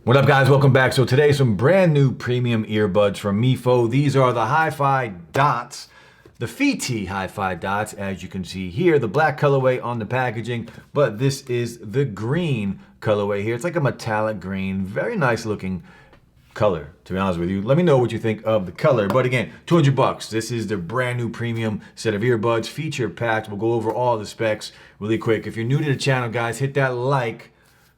What up, guys? Welcome back. So today, some brand new premium earbuds from mifo. These are the HiFi Dots, the FiiTii HiFi Dots, as you can see here, the black colorway on the packaging, but this is the green colorway here. It's like a metallic green, very nice looking color, to be honest with you. Let me know what you think of the color. But again, 200 bucks. This is the brand new premium set of earbuds, feature packed. We'll go over all the specs really quick. If you're new to the channel, guys, hit that like,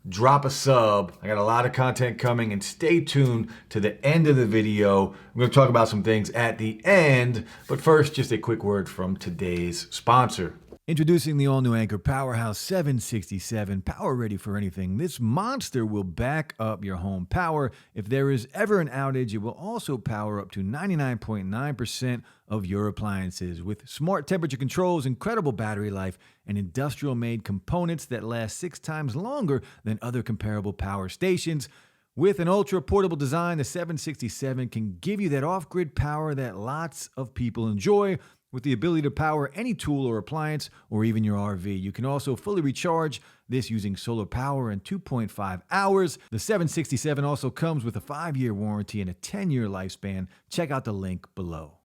drop a sub. I got a lot of content coming, and stay tuned to the end of the video. We're going to talk about some things at the end, but first, just a quick word from today's sponsor. Introducing the all-new Anker Powerhouse 767, power ready for anything. This monster will back up your home power. If there is ever an outage, it will also power up to 99.9% of your appliances. With smart temperature controls, incredible battery life, and industrial-made components that last 6 times longer than other comparable power stations. With an ultra-portable design, the 767 can give you that off-grid power that lots of people enjoy, with the ability to power any tool or appliance, or even your RV. You can also fully recharge this using solar power in 2.5 hours. The 767 also comes with a 5-year warranty and a 10-year lifespan. Check out the link below.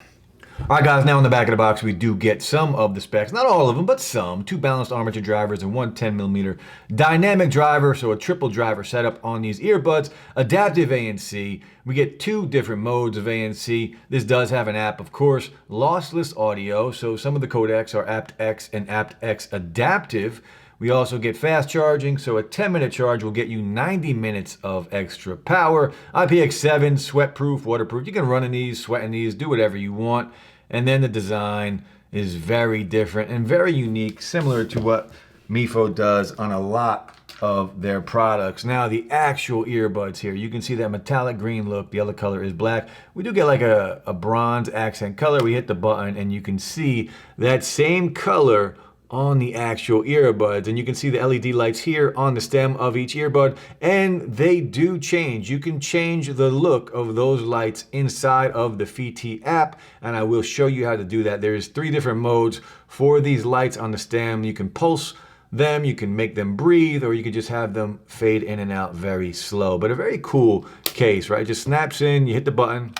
All right, guys, now in the back of the box, we do get some of the specs, not all of them, but some. 2 balanced armature drivers and 1 10mm dynamic driver, so a triple driver setup on these earbuds. Adaptive ANC. We get 2 different modes of ANC. This does have an app, of course. Lossless audio, so some of the codecs are aptX and aptX adaptive. We also get fast charging, so a 10-minute charge will get you 90 minutes of extra power. IPX7, sweat-proof, waterproof. You can run in these, sweat in these, do whatever you want. And then the design is very different and very unique, similar to what mifo does on a lot of their products. Now, the actual earbuds here, you can see that metallic green look. The other color is black. We do get like a bronze accent color. We hit the button and you can see that same color on the actual earbuds, and you can see the LED lights here on the stem of each earbud, and they do change. You can change the look of those lights inside of the FiiTii app, and I will show you how to do that. There's 3 different modes for these lights on the stem. You can pulse them, you can make them breathe, or you can just have them fade in and out very slow. But a very cool case, right? It just snaps in, you hit the button,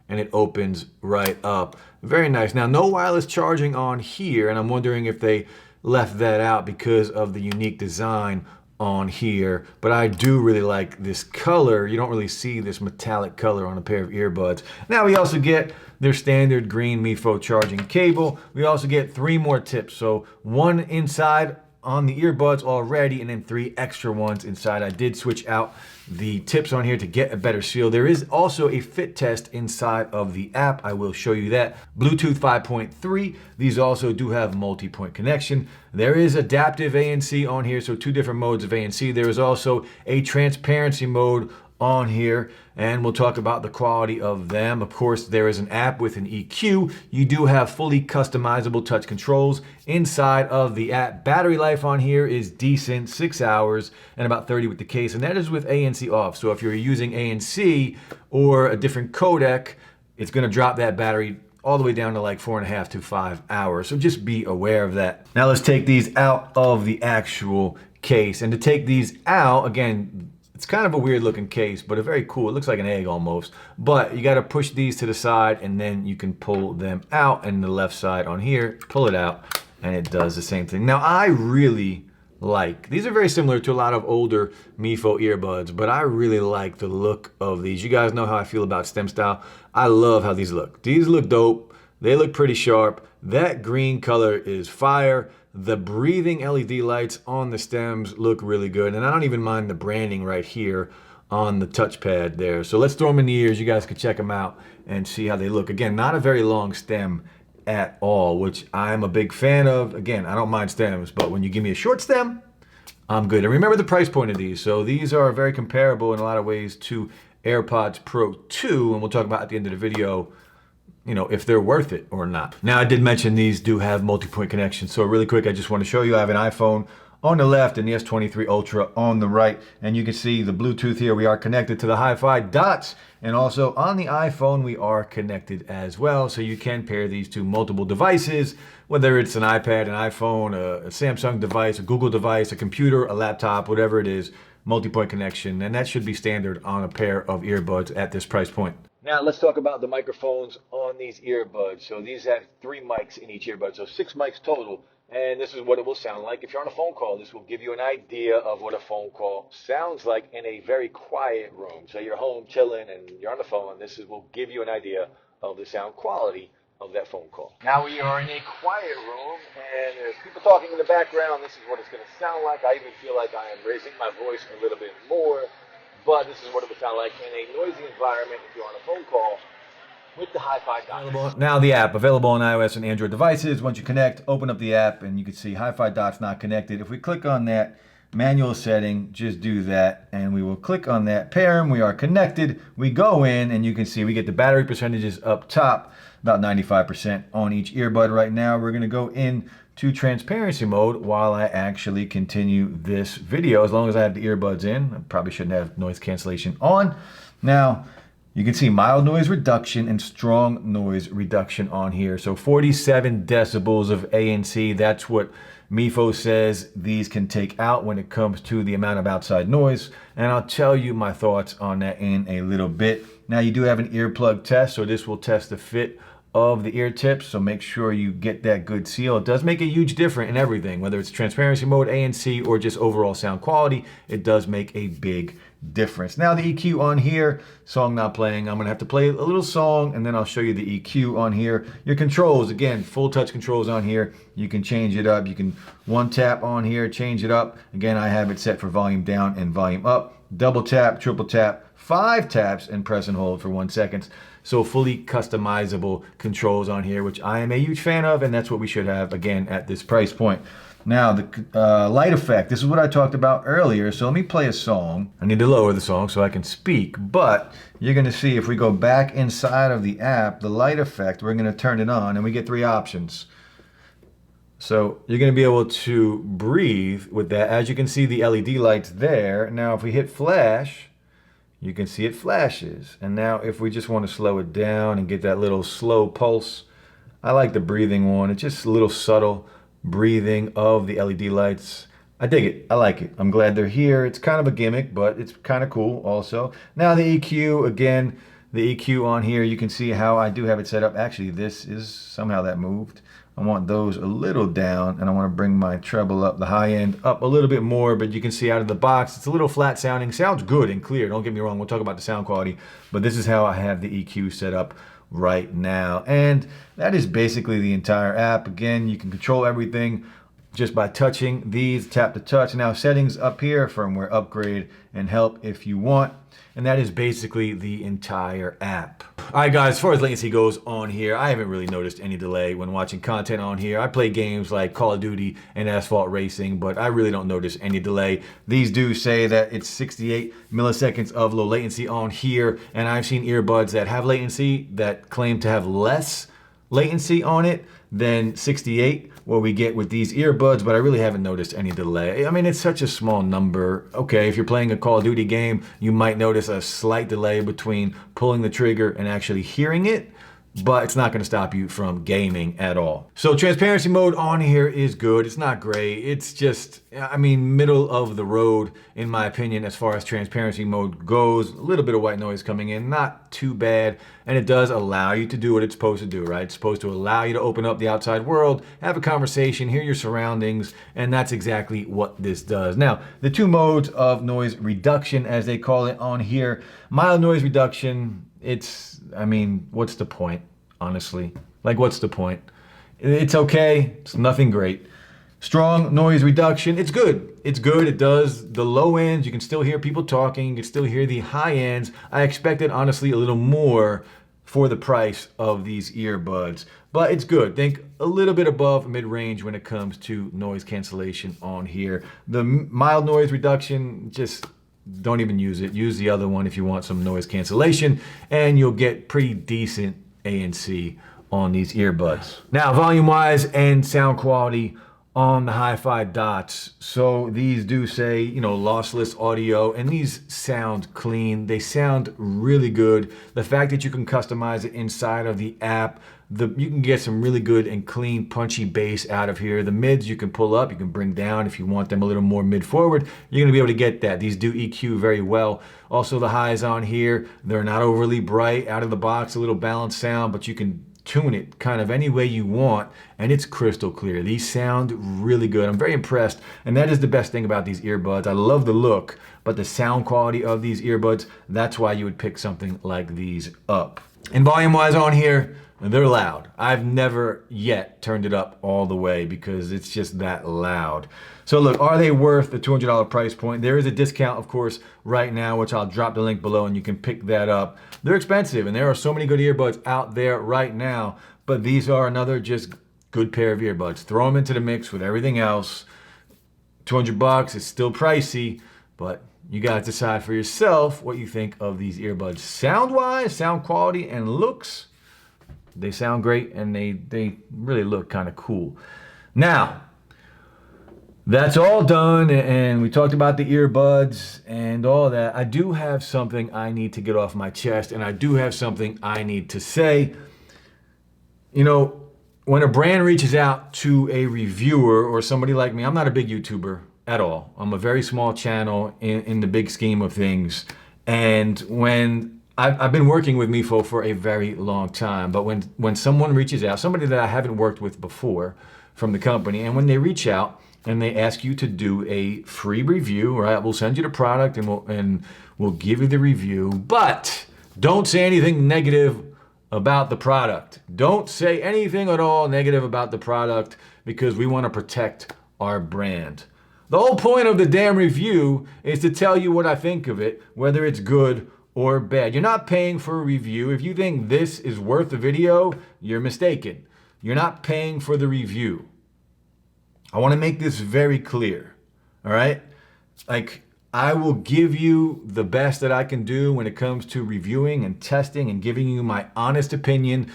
and it opens right up. Very nice. Now, no wireless charging on here, and I'm wondering if they left that out because of the unique design on here, but I do really like this color. You don't really see this metallic color on a pair of earbuds. Now, we also get their standard green mifo charging cable. We also get 3 more tips, so 1 inside on the earbuds already, and then 3 extra ones inside. I did switch out the tips on here to get a better seal. There is also a fit test inside of the app. I will show you that. Bluetooth 5.3. These also do have multi-point connection. There is adaptive ANC on here, so 2 different modes of ANC. There is also a transparency mode on here, and we'll talk about the quality of them. Of course, there is an app with an EQ. You do have fully customizable touch controls inside of the app. Battery life on here is decent, 6 hours and about 30 with the case, and that is with ANC off. So if you're using ANC or a different codec, it's going to drop that battery all the way down to like 4.5 to 5 hours. So just be aware of that. Now let's take these out of the actual case. And to take these out, again, it's kind of a weird looking case, but a very cool. It looks like an egg almost. But you got to push these to the side, and then you can pull them out. And the left side on here, pull it out, and it does the same thing. Now, I really like, these are very similar to a lot of older mifo earbuds, but I really like the look of these. You guys know how I feel about stem style. I love how these look. These look dope. They look pretty sharp. That green color is fire. The breathing LED lights on the stems look really good. And I don't even mind the branding right here on the touchpad there. So let's throw them in the ears. You guys can check them out and see how they look. Again, not a very long stem at all, which I'm a big fan of. Again, I don't mind stems, but when you give me a short stem, I'm good. And remember the price point of these. So these are very comparable in a lot of ways to AirPods Pro 2, and we'll talk about at the end of the video, you know, if they're worth it or not. Now, I did mention these do have multi-point connection. So really quick, I just want to show you, I have an iPhone on the left and the S23 Ultra on the right. And you can see the Bluetooth here. We are connected to the HiFi Dots. And also on the iPhone, we are connected as well. So you can pair these to multiple devices, whether it's an iPad, an iPhone, a Samsung device, a Google device, a computer, a laptop, whatever it is. Multipoint Connection, and that should be standard on a pair of earbuds at this price point. Now let's talk about the microphones on these earbuds. So these have 3 mics in each earbud, so 6 mics total. And this is what it will sound like. If you're on a phone call, this will give you an idea of what a phone call sounds like in a very quiet room. So you're home chilling and you're on the phone. Will give you an idea of the sound quality of that phone call. Now we are in a quiet room and there's people talking in the background. This is what it's going to sound like. I even feel like I am raising my voice a little bit more. But this is what it would sound like in a noisy environment if you're on a phone call with the HiFi dots. Now the app, available on iOS and Android devices. Once you connect, open up the app and you can see HiFi dots not connected. If we click on that manual setting, just do that and we will click on that, pair them, we are connected. We go in and you can see we get the battery percentages up top, about 95% on each earbud right now. We're gonna go in to transparency mode while I actually continue this video. As long as I have the earbuds in, I probably shouldn't have noise cancellation on. Now, you can see mild noise reduction and strong noise reduction on here. So 47 decibels of ANC, that's what mifo says these can take out when it comes to the amount of outside noise. And I'll tell you my thoughts on that in a little bit. Now you do have an earplug test, so this will test the fit of the ear tips, so make sure you get that good seal. It does make a huge difference in everything, whether it's transparency mode, ANC, or just overall sound quality. It does make a big difference. Now the EQ on here, song not playing. I'm gonna have to play a little song and then I'll show you the EQ on here. Your controls, again, full touch controls on here. You can change it up. You can one tap on here, change it up. Again, I have it set for volume down and volume up. Double tap, triple tap, 5 taps and press and hold for 1 second. So fully customizable controls on here, which I am a huge fan of, and that's what we should have, again, at this price point. Now, the light effect, this is what I talked about earlier. So let me play a song. I need to lower the song so I can speak, but you're gonna see if we go back inside of the app, the light effect, we're gonna turn it on and we get 3 options. So you're gonna be able to breathe with that. As you can see, the LED lights there. Now, if we hit flash, you can see it flashes. And now if we just want to slow it down and get that little slow pulse, I like the breathing one. It's just a little subtle breathing of the LED lights. I dig it. I like it. I'm glad they're here. It's kind of a gimmick, but it's kind of cool also. Now the EQ, again, the EQ on here, you can see how I do have it set up. Actually, this is somehow that moved. I want those a little down and I want to bring my treble up, the high end up a little bit more, but you can see out of the box, it's a little flat sounding. Sounds good and clear, don't get me wrong, we'll talk about the sound quality, but this is how I have the EQ set up right now. And that is basically the entire app. Again, you can control everything just by touching these, tap to touch. Now settings up here, firmware upgrade and help if you want. And that is basically the entire app. All right, guys, as far as latency goes on here, I haven't really noticed any delay when watching content on here. I play games like Call of Duty and Asphalt Racing, but I really don't notice any delay. These do say that it's 68 milliseconds of low latency on here, and I've seen earbuds that have latency that claim to have less latency on it than 68, what we get with these earbuds, but I really haven't noticed any delay. I mean, it's such a small number. Okay, if you're playing a Call of Duty game, you might notice a slight delay between pulling the trigger and actually hearing it, but it's not gonna stop you from gaming at all. So transparency mode on here is good. It's not great. It's just, I mean, middle of the road, in my opinion, as far as transparency mode goes. A little bit of white noise coming in, not too bad. And it does allow you to do what it's supposed to do, right? It's supposed to allow you to open up the outside world, have a conversation, hear your surroundings, and that's exactly what this does. Now, the 2 modes of noise reduction, as they call it on here, mild noise reduction, I mean, what's the point, honestly? Like, what's the point? It's okay, it's nothing great. Strong noise reduction, it's good. It's good, it does the low ends, you can still hear people talking, you can still hear the high ends. I expected, honestly, a little more for the price of these earbuds, but it's good. Think a little bit above mid-range when it comes to noise cancellation on here. The mild noise reduction, just don't even use it. Use the other one if you want some noise cancellation, and you'll get pretty decent ANC on these earbuds. Now, volume-wise and sound quality on the HiFi dots. So these do say, you know, lossless audio, and these sound clean. They sound really good. The fact that you can customize it inside of the app, you can get some really good and clean punchy bass out of here. The mids you can pull up, you can bring down if you want them a little more mid forward. You're gonna be able to get that. These do EQ very well. Also the highs on here, they're not overly bright out of the box, a little balanced sound, but you can tune it kind of any way you want, and it's crystal clear. These sound really good. I'm very impressed, and that is the best thing about these earbuds. I love the look, but the sound quality of these earbuds, that's why you would pick something like these up. And volume-wise on here, they're loud. I've never yet turned it up all the way because it's just that loud. So look, are they worth the $200 price point? There is a discount, of course, right now, which I'll drop the link below and you can pick that up. They're expensive, and there are so many good earbuds out there right now, but these are another just good pair of earbuds. Throw them into the mix with everything else. 200 bucks, it's still pricey, but you guys decide for yourself what you think of these earbuds. Sound-wise, sound quality, and looks, they sound great, and they really look kind of cool. Now, that's all done, and we talked about the earbuds and all that. I do have something I need to get off my chest, and I do have something I need to say. You know, when a brand reaches out to a reviewer or somebody like me, I'm not a big YouTuber at all. I'm a very small channel in the big scheme of things. And when I've been working with Mifo for a very long time, but when someone reaches out, somebody that I haven't worked with before from the company, and when they reach out and they ask you to do a free review, right? We'll send you the product and we'll give you the review, but don't say anything negative about the product. Don't say anything at all negative about the product because we want to protect our brand. The whole point of the damn review is to tell you what I think of it, whether it's good or bad. You're not paying for a review. If you think this is worth the video, you're mistaken. You're not paying for the review. I want to make this very clear, all right? Like, I will give you the best that I can do when it comes to reviewing and testing and giving you my honest opinion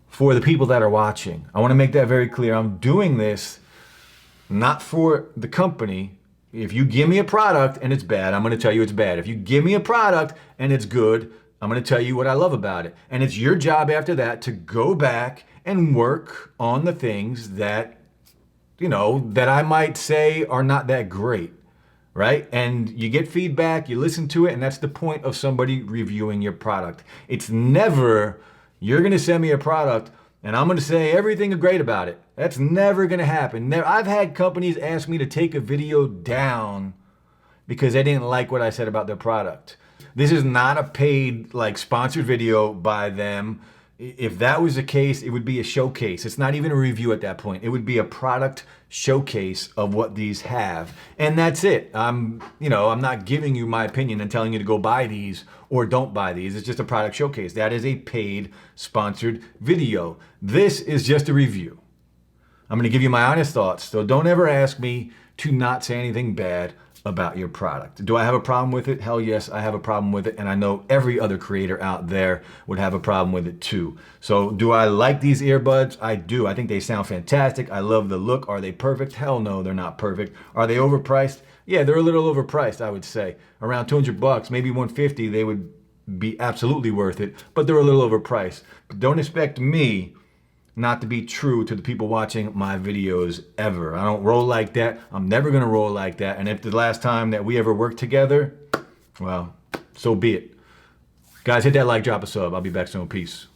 for the people that are watching. I want to make that very clear. I'm doing this not for the company. If you give me a product and it's bad, I'm going to tell you it's bad. If you give me a product and it's good, I'm going to tell you what I love about it. And it's your job after that to go back and work on the things that, you know, that I might say are not that great, right? And you get feedback, you listen to it, and that's the point of somebody reviewing your product. It's never, you're going to send me a product and I'm going to say everything great about it. That's never going to happen. I've had companies ask me to take a video down because they didn't like what I said about their product. This is not a paid, like, sponsored video by them. If that was the case, it would be a showcase. It's not even a review at that point. It would be a product showcase of what these have. And that's it. I'm not giving you my opinion and telling you to go buy these or don't buy these. It's just a product showcase. That is a paid, sponsored video. This is just a review. I'm going to give you my honest thoughts. So don't ever ask me to not say anything bad about your product. Do I have a problem with it? Hell yes, I have a problem with it, and I know every other creator out there would have a problem with it too. So do I like these earbuds? I do. I think they sound fantastic. I love the look. Are they perfect? Hell no, they're not perfect. Are they overpriced? Yeah, they're a little overpriced, I would say. Around 200 bucks, maybe 150, they would be absolutely worth it, but they're a little overpriced. But don't expect me not to be true to the people watching my videos ever. I don't roll like that. I'm never gonna roll like that. And if the last time that we ever worked together, well, so be it. Guys, hit that like, drop a sub. I'll be back soon. Peace.